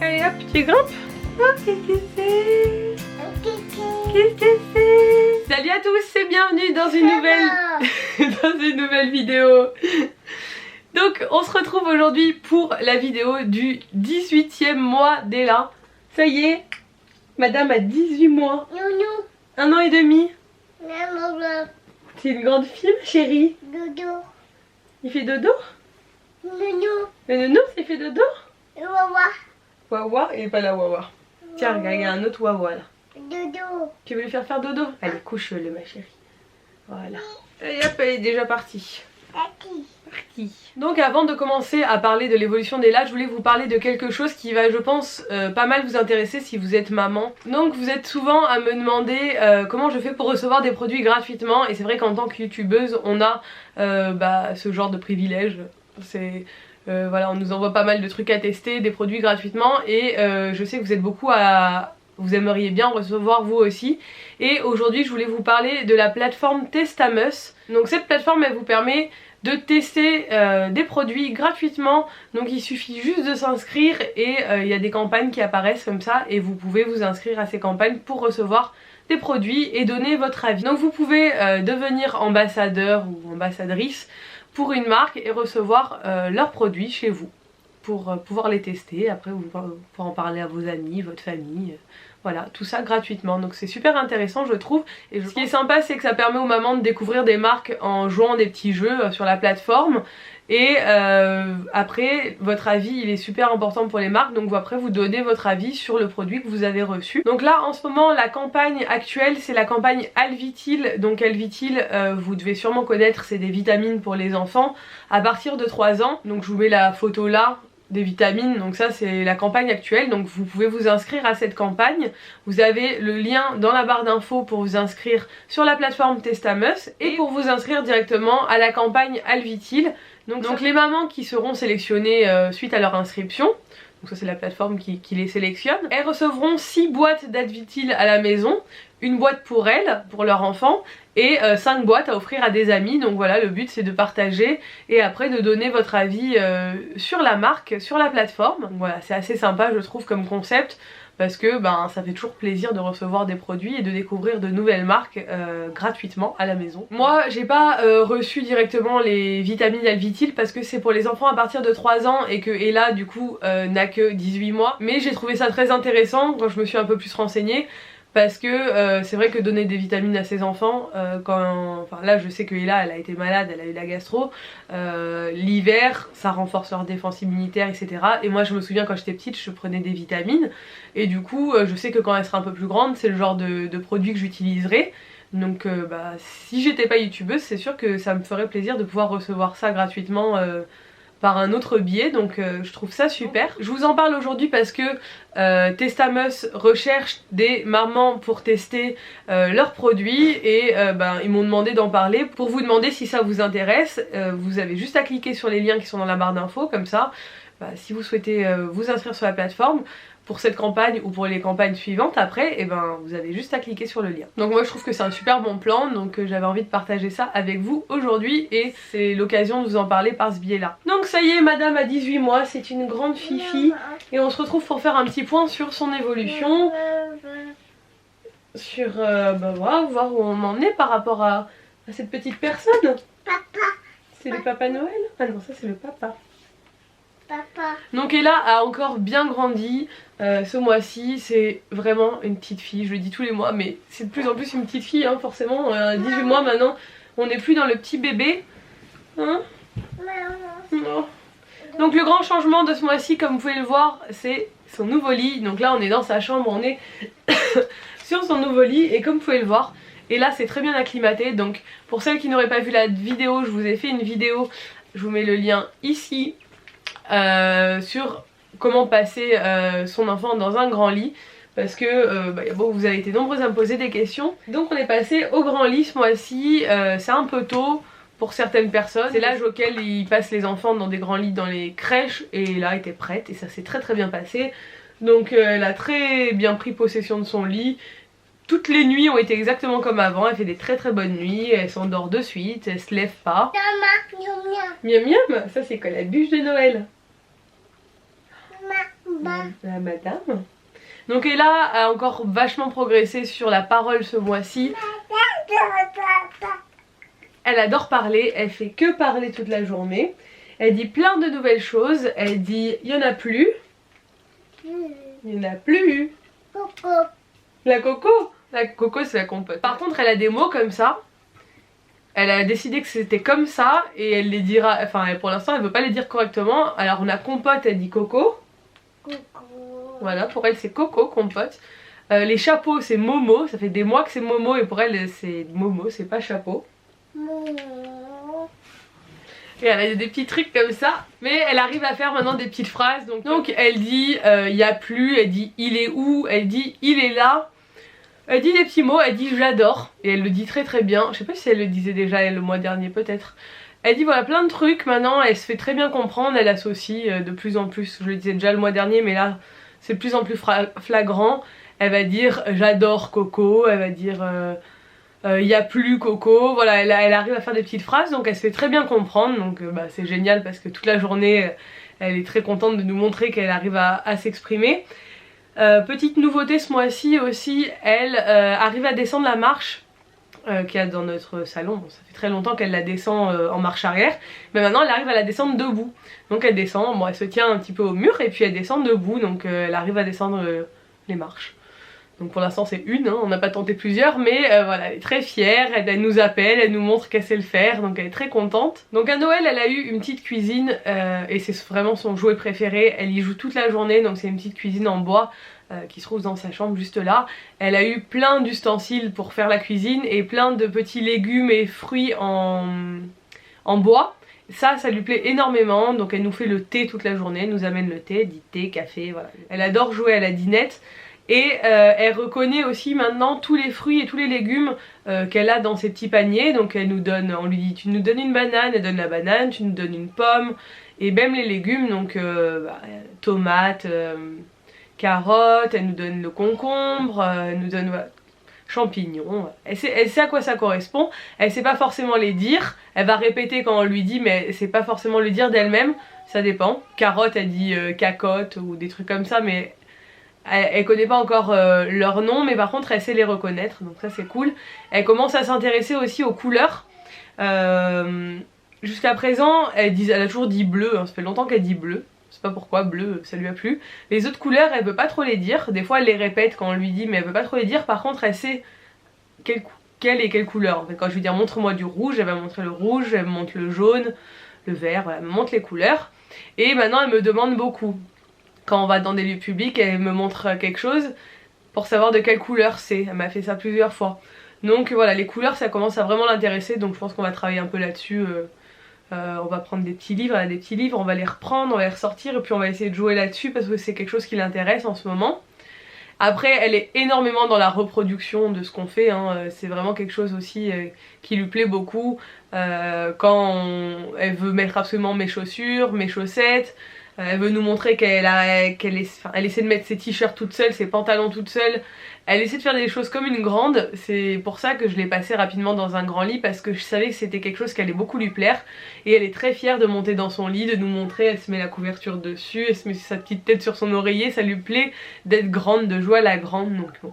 Allez hop, tu grimpes. Oh, qu'est-ce que c'est? Qu'est-ce que c'est? Salut à tous et bienvenue dans une nouvelle vidéo. Donc on se retrouve aujourd'hui pour la vidéo du 18e mois d'Ella. Ça y est, madame a 18 mois. 1 an et demi. C'est une grande fille ma chérie. Dodo. Il fait dodo? Dodo. Le nounours il fait dodo? Wawa. Wawa, il est pas là Wawa. Tiens regarde, il y a un autre Wawa là. Dodo. Tu veux lui faire dodo? Allez couche-le ma chérie. Voilà. Et hop, elle est déjà partie. Aki. Donc avant de commencer à parler de l'évolution d'Ella, je voulais vous parler de quelque chose qui va je pense pas mal vous intéresser si vous êtes maman. Donc vous êtes souvent à me demander comment je fais pour recevoir des produits gratuitement, et c'est vrai qu'en tant que youtubeuse on a ce genre de privilège. C'est voilà, on nous envoie pas mal de trucs à tester, des produits gratuitement, et je sais que vous êtes beaucoup à... Vous aimeriez bien recevoir vous aussi. Et aujourd'hui je voulais vous parler de la plateforme Testamus. Donc cette plateforme elle vous permet de tester des produits gratuitement. Donc il suffit juste de s'inscrire et il y a des campagnes qui apparaissent comme ça et vous pouvez vous inscrire à ces campagnes pour recevoir des produits et donner votre avis. Donc vous pouvez devenir ambassadeur ou ambassadrice pour une marque et recevoir leurs produits chez vous pour pouvoir les tester. Après vous pouvez en parler à vos amis, votre famille. Voilà, tout ça gratuitement, donc c'est super intéressant je trouve. Et ce qui est sympa c'est que ça permet aux mamans de découvrir des marques en jouant des petits jeux sur la plateforme. Et après votre avis il est super important pour les marques, donc après vous donnez votre avis sur le produit que vous avez reçu. Donc là en ce moment la campagne actuelle c'est la campagne Alvitil. Donc Alvitil vous devez sûrement connaître, c'est des vitamines pour les enfants à partir de 3 ans. Donc je vous mets la photo là des vitamines, donc ça c'est la campagne actuelle, donc vous pouvez vous inscrire à cette campagne. Vous avez le lien dans la barre d'infos pour vous inscrire sur la plateforme Testamus et pour vous inscrire directement à la campagne Alvitil. Donc les mamans qui seront sélectionnées suite à leur inscription, donc ça c'est la plateforme qui les sélectionne, elles recevront 6 boîtes d'Alvitil à la maison, une boîte pour elles, pour leur enfant, et 5 boîtes à offrir à des amis. Donc voilà, le but c'est de partager et après de donner votre avis sur la marque, sur la plateforme. Donc voilà, c'est assez sympa je trouve comme concept, parce que ça fait toujours plaisir de recevoir des produits et de découvrir de nouvelles marques gratuitement à la maison. Moi j'ai pas reçu directement les vitamines Alvitil parce que c'est pour les enfants à partir de 3 ans et que Ella du coup n'a que 18 mois. Mais j'ai trouvé ça très intéressant quand je me suis un peu plus renseignée. Parce que c'est vrai que donner des vitamines à ses enfants, enfin là je sais que Ella elle a été malade, elle a eu la gastro, l'hiver ça renforce leur défense immunitaire etc. Et moi je me souviens quand j'étais petite je prenais des vitamines et du coup je sais que quand elle sera un peu plus grande c'est le genre de produit que j'utiliserai. Donc si j'étais pas youtubeuse c'est sûr que ça me ferait plaisir de pouvoir recevoir ça gratuitement par un autre biais, donc je trouve ça super. Je vous en parle aujourd'hui parce que Testamus recherche des mamans pour tester leurs produits et ils m'ont demandé d'en parler pour vous demander si ça vous intéresse. Vous avez juste à cliquer sur les liens qui sont dans la barre d'infos, comme ça si vous souhaitez vous inscrire sur la plateforme pour cette campagne ou pour les campagnes suivantes après, vous avez juste à cliquer sur le lien. Donc moi je trouve que c'est un super bon plan, donc j'avais envie de partager ça avec vous aujourd'hui et c'est l'occasion de vous en parler par ce biais là. Donc ça y est, madame a 18 mois, c'est une grande fifi et on se retrouve pour faire un petit point sur son évolution, sur voilà, voir où on en est par rapport à cette petite personne. Papa. C'est le Papa Noël? Ah non, ça c'est le papa. Papa. Donc Ella a encore bien grandi ce mois-ci, c'est vraiment une petite fille, je le dis tous les mois mais c'est de plus en plus une petite fille hein, forcément, 18 mois maintenant, on n'est plus dans le petit bébé hein. Non. Donc le grand changement de ce mois-ci comme vous pouvez le voir c'est son nouveau lit. Donc là on est dans sa chambre, on est sur son nouveau lit et comme vous pouvez le voir Ella s'est très bien acclimatée. Donc pour celles qui n'auraient pas vu la vidéo, je vous ai fait une vidéo, je vous mets le lien ici. Sur comment passer son enfant dans un grand lit parce que vous avez été nombreuses à me poser des questions. Donc on est passé au grand lit ce mois-ci, c'est un peu tôt pour certaines personnes, c'est l'âge auquel ils passent les enfants dans des grands lits dans les crèches et là elle était prête et ça s'est très bien passé. Donc elle a très bien pris possession de son lit. Toutes les nuits ont été exactement comme avant, elle fait des très bonnes nuits, elle s'endort de suite, elle se lève pas. Miam miam, ça c'est quoi, la bûche de Noël? La madame. Donc Ella a encore vachement progressé sur la parole ce mois-ci. Elle adore parler, elle fait que parler toute la journée. Elle dit plein de nouvelles choses. Elle dit il y en a plus. Il y en a plus. Coco. La coco. La coco c'est la compote. Par contre elle a des mots comme ça. Elle a décidé que c'était comme ça et elle les dira, enfin pour l'instant elle veut pas les dire correctement. Alors on a compote, elle dit coco. Coco. Voilà, pour elle c'est coco, compote. Les chapeaux c'est Momo, ça fait des mois que c'est Momo et pour elle c'est Momo, c'est pas chapeau. Et elle a des petits trucs comme ça, mais elle arrive à faire maintenant des petites phrases. Donc elle dit il y a plus, elle dit il est où, elle dit il est là. Elle dit des petits mots, elle dit j'adore. Et elle le dit très très bien, je sais pas si elle le disait déjà elle, le mois dernier peut-être. Elle dit voilà plein de trucs, maintenant elle se fait très bien comprendre, elle associe de plus en plus. Je le disais déjà le mois dernier mais là c'est de plus en plus flagrant. Elle va dire j'adore Coco, elle va dire y a plus Coco, voilà elle arrive à faire des petites phrases donc elle se fait très bien comprendre donc c'est génial parce que toute la journée elle est très contente de nous montrer qu'elle arrive à s'exprimer. Petite nouveauté ce mois-ci aussi, elle arrive à descendre la marche qu'il y a dans notre salon. Bon, ça fait très longtemps qu'elle la descend en marche arrière, mais maintenant elle arrive à la descendre debout. Donc elle descend, bon elle se tient un petit peu au mur et puis elle descend debout, donc elle arrive à descendre les marches. Donc pour l'instant c'est une, hein, on n'a pas tenté plusieurs, mais voilà, elle est très fière, elle nous appelle, elle nous montre qu'elle sait le faire, donc elle est très contente. Donc à Noël elle a eu une petite cuisine et c'est vraiment son jouet préféré, elle y joue toute la journée, donc c'est une petite cuisine en bois qui se trouve dans sa chambre juste là. Elle a eu plein d'ustensiles pour faire la cuisine et plein de petits légumes et fruits en bois. Ça lui plaît énormément, donc elle nous fait le thé toute la journée, elle nous amène le thé, elle dit thé, café, voilà. Elle adore jouer à la dinette. Et elle reconnaît aussi maintenant tous les fruits et tous les légumes qu'elle a dans ses petits paniers. Donc elle nous donne, on lui dit tu nous donnes une banane, elle donne la banane, tu nous donnes une pomme. Et même les légumes, donc tomates, carottes, elle nous donne le concombre, elle nous donne voilà, champignons. Elle sait à quoi ça correspond, elle sait pas forcément les dire. Elle va répéter quand on lui dit mais elle sait pas forcément le dire d'elle-même, ça dépend. Carotte elle dit cacotte ou des trucs comme ça mais... Elle connaît pas encore leur nom mais par contre elle sait les reconnaître donc ça c'est cool. Elle commence à s'intéresser aussi aux couleurs. Jusqu'à présent elle a toujours dit bleu, hein. Ça fait longtemps qu'elle dit bleu. Je sais pas pourquoi, bleu ça lui a plu. Les autres couleurs elle veut pas trop les dire. Des fois elle les répète quand on lui dit mais elle veut pas trop les dire. Par contre elle sait quelle est quelle couleur. En fait, quand je lui dis montre-moi du rouge, elle va montrer le rouge, elle me montre le jaune, le vert, voilà, elle me montre les couleurs. Et maintenant elle me demande beaucoup. Quand on va dans des lieux publics, elle me montre quelque chose pour savoir de quelle couleur c'est. Elle m'a fait ça plusieurs fois. Donc voilà, les couleurs ça commence à vraiment l'intéresser, donc je pense qu'on va travailler un peu là-dessus. On va prendre des petits livres, elle a des petits livres, on va les reprendre, on va les ressortir et puis on va essayer de jouer là-dessus parce que c'est quelque chose qui l'intéresse en ce moment. Après elle est énormément dans la reproduction de ce qu'on fait, hein. C'est vraiment quelque chose aussi qui lui plaît beaucoup. Elle veut mettre absolument mes chaussures, mes chaussettes. Elle veut nous montrer qu'elle essaie de mettre ses t-shirts toute seule, ses pantalons toute seule. Elle essaie de faire des choses comme une grande. C'est pour ça que je l'ai passée rapidement dans un grand lit parce que je savais que c'était quelque chose qui allait beaucoup lui plaire. Et elle est très fière de monter dans son lit, de nous montrer. Elle se met la couverture dessus, elle se met sa petite tête sur son oreiller. Ça lui plaît d'être grande, de jouer à la grande. Donc bon,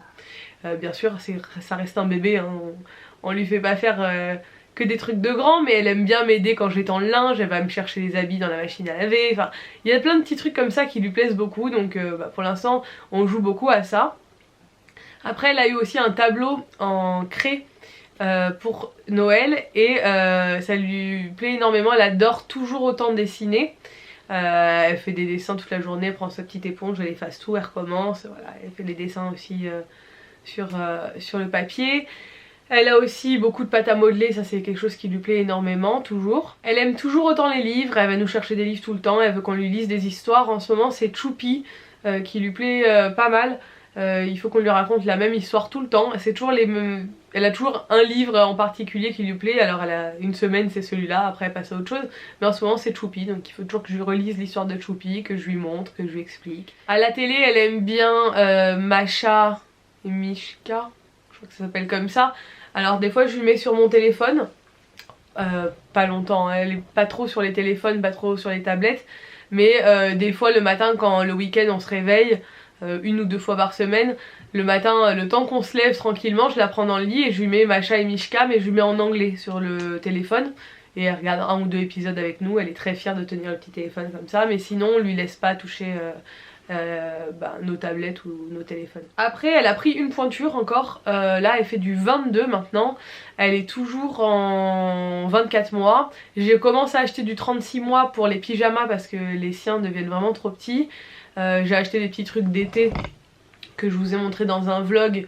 bien sûr ça reste un bébé, hein. On lui fait pas faire... que des trucs de grand mais elle aime bien m'aider quand j'étends le linge, elle va me chercher les habits dans la machine à laver, enfin il y a plein de petits trucs comme ça qui lui plaisent beaucoup donc pour l'instant on joue beaucoup à ça. Après elle a eu aussi un tableau en craie pour Noël et ça lui plaît énormément, elle adore toujours autant dessiner. Elle fait des dessins toute la journée, elle prend sa petite éponge, elle efface tout, elle recommence, voilà, elle fait des dessins aussi sur le papier. Elle a aussi beaucoup de pâte à modeler, ça c'est quelque chose qui lui plaît énormément, toujours. Elle aime toujours autant les livres, elle va nous chercher des livres tout le temps, elle veut qu'on lui lise des histoires. En ce moment c'est Choupi qui lui plaît pas mal. Il faut qu'on lui raconte la même histoire tout le temps. C'est toujours les mêmes... Elle a toujours un livre en particulier qui lui plaît, alors elle a une semaine c'est celui-là, après elle passe à autre chose. Mais en ce moment c'est Choupi, donc il faut toujours que je lui relise l'histoire de Choupi, que je lui montre, que je lui explique. À la télé elle aime bien Macha et Mishka, je crois que ça s'appelle comme ça. Alors des fois je lui mets sur mon téléphone, pas longtemps, hein. Elle est pas trop sur les téléphones, pas trop sur les tablettes. mais des fois le matin quand le week-end on se réveille, 1 ou 2 fois par semaine, le matin, le temps qu'on se lève tranquillement, je la prends dans le lit et je lui mets Masha et Mishka, mais je lui mets en anglais sur le téléphone. Et elle regarde 1 ou 2 épisodes avec nous, elle est très fière de tenir le petit téléphone comme ça, mais sinon on lui laisse pas toucher nos tablettes ou nos téléphones. Après elle a pris une pointure encore, là elle fait du 22 maintenant, elle est toujours en 24 mois. J'ai commencé à acheter du 36 mois pour les pyjamas parce que les siens deviennent vraiment trop petits. J'ai acheté des petits trucs d'été que je vous ai montré dans un vlog.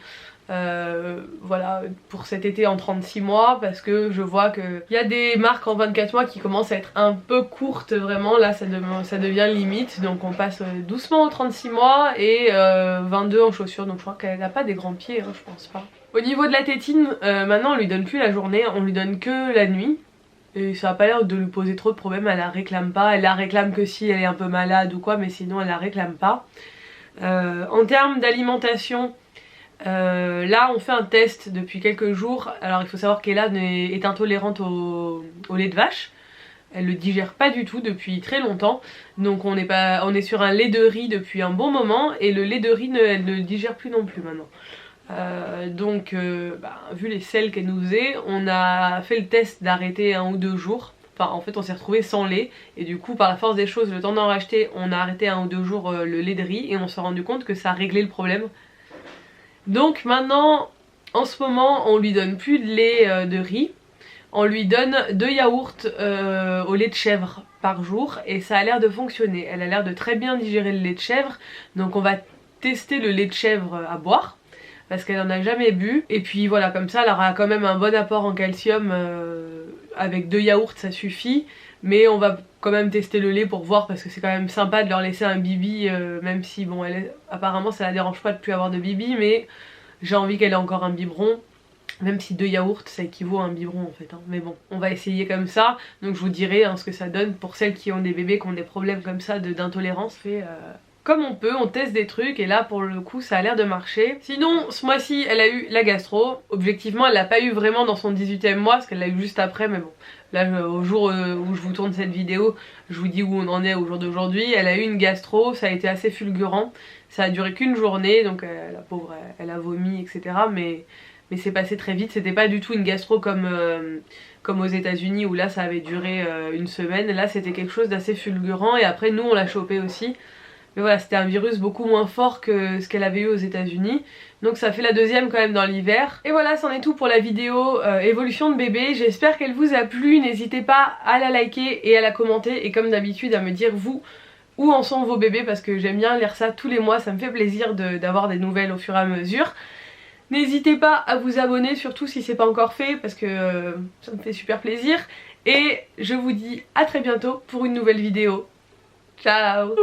Voilà, pour cet été en 36 mois parce que je vois qu'il y a des marques en 24 mois qui commencent à être un peu courtes vraiment, là ça devient limite, donc on passe doucement aux 36 mois et 22 en chaussures, donc je crois qu'elle n'a pas des grands pieds, hein, je pense pas. Au niveau de la tétine, maintenant on lui donne plus la journée, on lui donne que la nuit. Et ça a pas l'air de lui poser trop de problèmes, elle la réclame pas, elle la réclame que si elle est un peu malade ou quoi, mais sinon elle la réclame pas. En termes d'alimentation, là on fait un test depuis quelques jours. Alors il faut savoir qu'Ella est intolérante au lait de vache. Elle le digère pas du tout depuis très longtemps. Donc on est sur un lait de riz depuis un bon moment. Et le lait de riz elle ne le digère plus non plus maintenant. Vu les selles qu'elle nous faisait, on a fait le test d'arrêter 1 ou 2 jours. Enfin en fait on s'est retrouvé sans lait. Et du coup par la force des choses, le temps d'en racheter, on a arrêté 1 ou 2 jours le lait de riz. Et on s'est rendu compte que ça a réglé le problème. Donc maintenant, en ce moment, on lui donne plus de lait de riz. On lui donne 2 yaourts au lait de chèvre par jour et ça a l'air de fonctionner. Elle a l'air de très bien digérer le lait de chèvre. Donc on va tester le lait de chèvre à boire parce qu'elle n'en a jamais bu. Et puis voilà, comme ça elle aura quand même un bon apport en calcium. Avec 2 yaourts ça suffit. Mais on va quand même tester le lait pour voir parce que c'est quand même sympa de leur laisser un bibi, même si bon apparemment ça la dérange pas de plus avoir de bibi, mais j'ai envie qu'elle ait encore un biberon. Même si 2 yaourts ça équivaut à un biberon en fait, hein. Mais bon, on va essayer comme ça. Donc je vous dirai ce que ça donne pour celles qui ont des bébés qui ont des problèmes comme ça d'intolérance. Comme on peut, on teste des trucs et là pour le coup ça a l'air de marcher. Sinon ce mois-ci elle a eu la gastro. Objectivement elle l'a pas eu vraiment dans son 18e mois parce qu'elle l'a eu juste après, mais bon. Là au jour où je vous tourne cette vidéo, je vous dis où on en est au jour d'aujourd'hui. Elle a eu une gastro, ça a été assez fulgurant. Ça a duré qu'une journée, donc la pauvre elle a vomi etc. Mais c'est passé très vite, c'était pas du tout une gastro comme aux États-Unis où là ça avait duré une semaine. Là c'était quelque chose d'assez fulgurant et après nous on l'a chopé aussi. Mais voilà, c'était un virus beaucoup moins fort que ce qu'elle avait eu aux États-Unis. Donc ça fait la 2e quand même dans l'hiver. Et voilà, c'en est tout pour la vidéo évolution de bébé. J'espère qu'elle vous a plu. N'hésitez pas à la liker et à la commenter. Et comme d'habitude à me dire vous où en sont vos bébés parce que j'aime bien lire ça tous les mois. Ça me fait plaisir d'avoir des nouvelles au fur et à mesure. N'hésitez pas à vous abonner, surtout si c'est pas encore fait parce que ça me fait super plaisir. Et je vous dis à très bientôt pour une nouvelle vidéo. Ciao.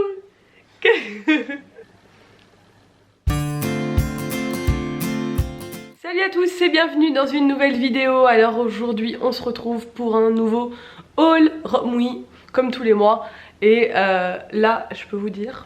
Salut à tous et bienvenue dans une nouvelle vidéo. Alors aujourd'hui on se retrouve pour un nouveau haul Romwe comme tous les mois. Et là je peux vous dire